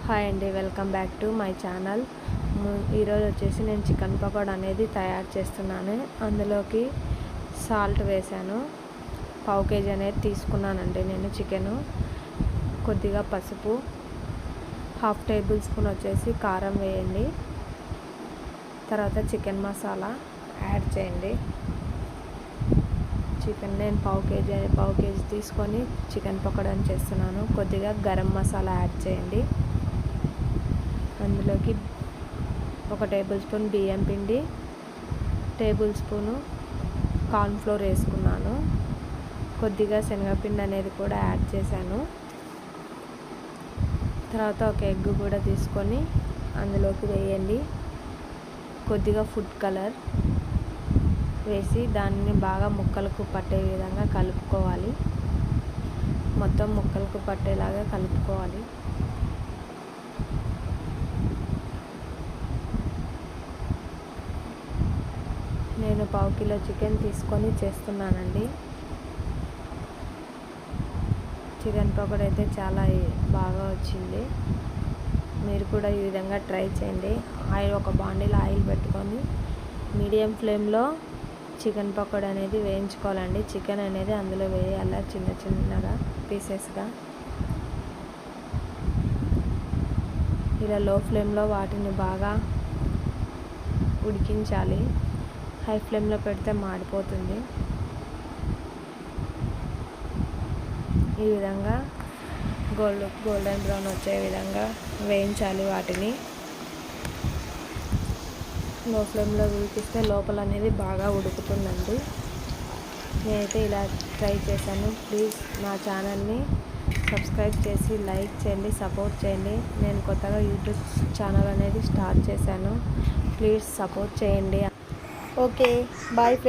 Hi అండి, welcome back to my channel. ఈరోజు వచ్చేసి నేను చికెన్ పకోడా అనేది తయారు చేస్తున్నాను. అందులోకి సాల్ట్ వేసాను. పావు కేజీ అనేది తీసుకున్నానండి నేను చికెను. కొద్దిగా పసుపు, హాఫ్ టేబుల్ స్పూన్ వచ్చేసి కారం వేయండి. తర్వాత చికెన్ మసాలా యాడ్ చేయండి. చికెన్ నేను పావు కేజీ తీసుకొని చికెన్ పకోడాని చేస్తున్నాను. కొద్దిగా గరం మసాలా యాడ్ చేయండి. అందులోకి 1 టేబుల్ స్పూన్ బియ్యం పిండి, టేబుల్ స్పూను కార్న్ఫ్లోర్ వేసుకున్నాను. కొద్దిగా శనగపిండి అనేది కూడా యాడ్ చేశాను. తర్వాత ఒక ఎగ్ కూడా తీసుకొని అందులోకి వేయండి. కొద్దిగా ఫుడ్ కలర్ వేసి దాన్ని బాగా ముక్కలకు పట్టే విధంగా కలుపుకోవాలి. మొత్తం ముక్కలకు పట్టేలాగా కలుపుకోవాలి. నేను పావు కిలో చికెన్ తీసుకొని చేస్తున్నానండి. చికెన్ పకోడా అయితే చాలా బాగా వచ్చింది. మీరు కూడా ఈ విధంగా ట్రై చేయండి. ఒక బాండీలో ఆయిల్ పెట్టుకొని మీడియం ఫ్లేమ్లో చికెన్ పకోడా అనేది వేయించుకోవాలండి. చికెన్ అనేది అందులో వేయాలి చిన్నగా పీసెస్గా. ఇలా లో ఫ్లేమ్లో వాటిని బాగా ఉడికించాలి. హై ఫ్లేమ్లో పెడితే మాడిపోతుంది. ఈ విధంగా గోల్డెన్ బ్రౌన్ వచ్చే విధంగా వేయించాలి వాటిని. లో ఫ్లేమ్లో ఉడికిస్తే లోపల అనేది బాగా ఉడుకుతుందండి. నేనైతే ఇలా ట్రై చేశాను. ప్లీజ్ నా ఛానల్ని సబ్స్క్రైబ్ చేసి లైక్ చేయండి, సపోర్ట్ చేయండి. నేను కొత్తగా యూట్యూబ్ ఛానల్ అనేది స్టార్ట్ చేశాను. ప్లీజ్ సపోర్ట్ చేయండి. Okay, bye friends.